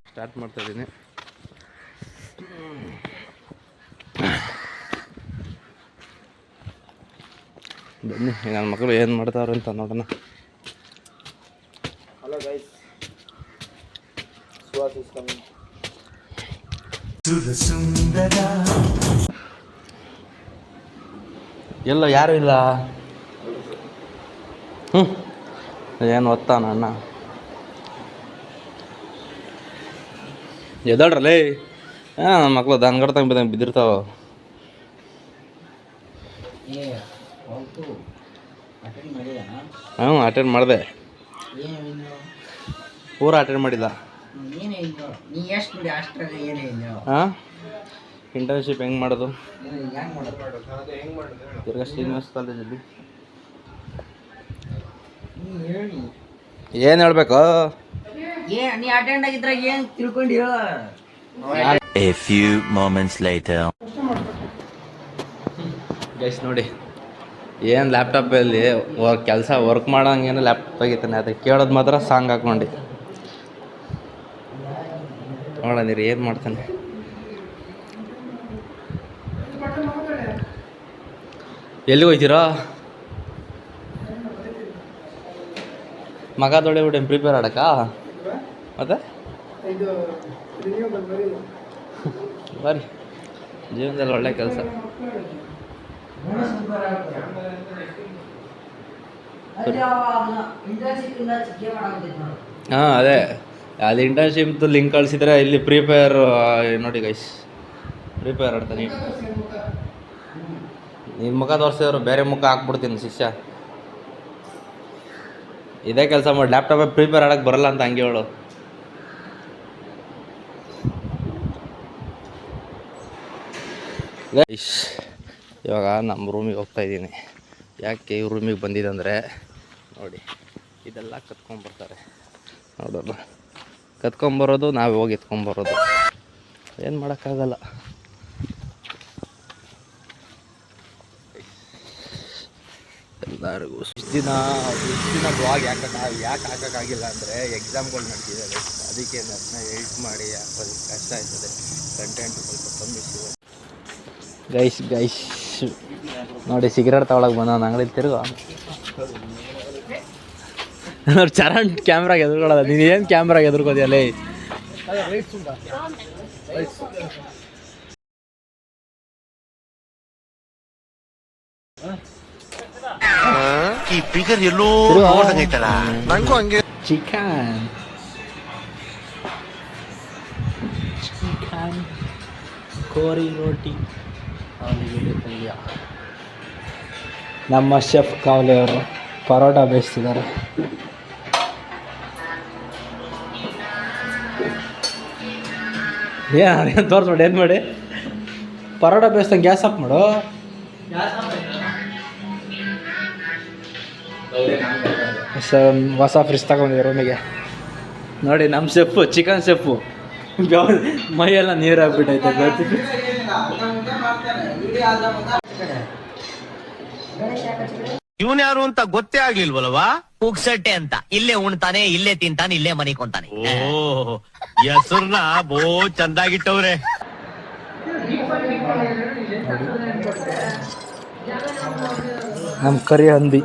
Start ಮಾಡ್ತಾ ಇದ್ದೀನಿ. ಬನ್ನಿ ನನ್ನ ಮಕ್ಕಳು ಏನು ಮಾಡ್ತಾವ್ರೆ ಅಂತ ನೋಡೋಣ. Hello guys, Suhas is coming. ಎಲ್ಲ ಯಾರು ಇಲ್ಲ. ಏನು ಓದ್ತಾನ ಅಣ್ಣ? ಎದ್ದಾಡ್ರಲ್ಲೇ. ನನ್ನ ಮಕ್ಕಳು ದನ್ಗಡ ತಂಗ ಬಿದ್ದಿರ್ತಾವ. ಅಟೆಂಡ್ ಮಾಡಿದೆ, ಪೂರ ಅಟೆಂಡ್ ಮಾಡಿಲ್ಲ. ಹಾಂ, ಇಂಟರ್ನ್ಶಿಪ್ ಹೆಂಗೆ ಮಾಡೋದು? ತಿರ್ಗಾ ಶ್ರೀನಿವಾಸ್ ಕಾಲೇಜಲ್ಲಿ ಏನು ಹೇಳ್ಬೇಕು? ನೀ ಅಟೆಂಡ್ ಆಗಿದ್ರೆ ಏನು ತಿಳ್ಕೊಂಡು ಹೇಳ. A few moments later. Guys ನೋಡಿ, ಏನು ಲ್ಯಾಪ್ಟಾಪಲ್ಲಿ ಕೆಲಸ ವರ್ಕ್ ಮಾಡೋಂಗೇನು ಲ್ಯಾಪ್ಟಾಪ್ ಆಗಿತ್ತಾನೆ. ಅದಕ್ಕೆ ಕೇಳೋದು ಮಾತ್ರ ಸಾಂಗ್ ಹಾಕ್ಕೊಂಡು ನೋಡಂದಿರಿ ಏನು ಮಾಡ್ತಾನೆ. ಎಲ್ಲಿಗೆ ಹೋಗ್ತೀರಾ? ಮಗ ದೊಡ್ಡ ಬಿಟ್ಟು ಪ್ರಿಪೇರ್ ಆಡಕ್ಕ ಮತ್ತೆ ಬರ್ರಿ, ಜೀವನದಲ್ಲಿ ಒಳ್ಳೆ ಕೆಲಸ. ಹಾಂ, ಅದೇ ಅಲ್ಲಿ ಇಂಟರ್ನ್ಶಿಪ್ದು ಲಿಂಕ್ ಕಳಿಸಿದ್ರೆ ಇಲ್ಲಿ ಪ್ರಿಪೇರ್ ನೋಡಿ ಗೈಸ್, ಪ್ರಿಪೇರ್ ಆಡ್ತಾನೆ. ನಿನ್ನ ಮುಖ ತೋರಿಸಿದ್ರು ಬೇರೆ ಮುಖ ಹಾಕ್ಬಿಡ್ತೀನಿ ಶಿಷ್ಯ. ಇದೇ ಕೆಲಸ ಮಾಡಿ ಲ್ಯಾಪ್ಟಾಪ್ ಪ್ರಿಪೇರ್ ಆಡೋಕ್ಕೆ ಬರಲ್ಲ ಅಂತ ಹಂಗೆ ಹೇಳು. ಗೈಸ್, ಇವಾಗ ನಮ್ಮ ರೂಮಿಗೆ ಹೋಗ್ತಾಯಿದ್ದೀನಿ. ಯಾಕೆ ಈ ರೂಮಿಗೆ ಬಂದಿದ್ದಂದರೆ ನೋಡಿ, ಇದೆಲ್ಲ ಕತ್ಕೊಂಡ್ಬರ್ತಾರೆ ನೋಡೋಲ್ಲ. ಕತ್ಕೊಂಬರೋದು ನಾವು ಹೋಗಿ ಎತ್ಕೊಂಬರೋದು, ಏನು ಮಾಡೋಕ್ಕಾಗಲ್ಲ. ಎಲ್ಲರಿಗೂ ಇಷ್ಟು ದಿನ ಬ್ಲಾಗ್ ಯಾಕೆ ಹಾಕೋಕ್ಕಾಗಿಲ್ಲ ಅಂದರೆ ಎಕ್ಸಾಮ್ಗಳು ನಡ್ತಿದ್ದಾವೆ. ಅದಕ್ಕೆ ಅದನ್ನ ಎಡಿಟ್ ಮಾಡಿ ಹಾಕೋದು ಕಷ್ಟ ಆಯ್ತದೆ. ಕಂಟೆಂಟ್ ಸ್ವಲ್ಪ ಕಮ್ಮಿ ಸಿಗೋದು. ಗೈಸ್ ನೋಡಿ, ಸಿಗರೇಟ್ ತಗೊಳಕ್ಕೆ ಬಂದ ಅಂಗಡಿ ತಿರುಗು ನೋಡಿ. ಚರಣ್ ಕ್ಯಾಮ್ರಾಗೆ ಎದುರ್ಕೊಳ್ಳೋದ. ನೀನು ಏನು ಕ್ಯಾಮ್ರಾಗೆ ಎದುರ್ಕೋದಿಯಲ್ಲೇ? ಈ ಫಿಗರ್ ಎಲ್ಲೋ ನೋಡಂಗೈತಲ್ಲ, ನಂಗೂ ಹಂಗೆ. ಚಿಕನ್ ಕೋರಿ ರೋಟಿ ಆಲೂಗಡ್ಡೆ ಪಲ್ಯ. ನಮ್ಮ ಶೆಫ್ ಕಾವಲೆ ಅವರು ಪರೋಟ ಬೇಯಿಸ್ತಿದ್ದಾರೆ. ಏನು ತೋರಿಸ್ಬೇಡಿ, ಏನು ಮಾಡಿ ಪರೋಟ ಬೇಯಿಸ್ದಂಗೆ ಗ್ಯಾಸ್ ಆಫ್ ಮಾಡು. ಹೊಸ ಫ್ರಿಜ್ ತಗೊಂಡಿದ್ದೆ ರೂಮಿಗೆ. ನೋಡಿ ನಮ್ಮ ಶೆಫು, ಚಿಕನ್ ಶೆಫು, ಮೈಯೆಲ್ಲ ನೀರಾಗ್ಬಿಟ್ಟೈತೆ. ಇವನ್ ಯಾರು ಅಂತ ಗೊತ್ತೇ ಆಗ್ಲಿಲ್ವಲ್ವಾ? ಪುಕ್ಸಟ್ಟೆ ಅಂತ. ಇಲ್ಲೇ ಉಣ್ತಾನೆ, ಇಲ್ಲೇ ತಿಂತಾನೆ, ಇಲ್ಲೇ ಮನಿಕೊಂತಾನೆ. ಓ, ಹೆಸರ್ನ ಬೋ ಚಂದಾಗಿಟ್ಟವ್ರೆ. ನಮ್ಮ ಕರಿ ಹಂದಿ.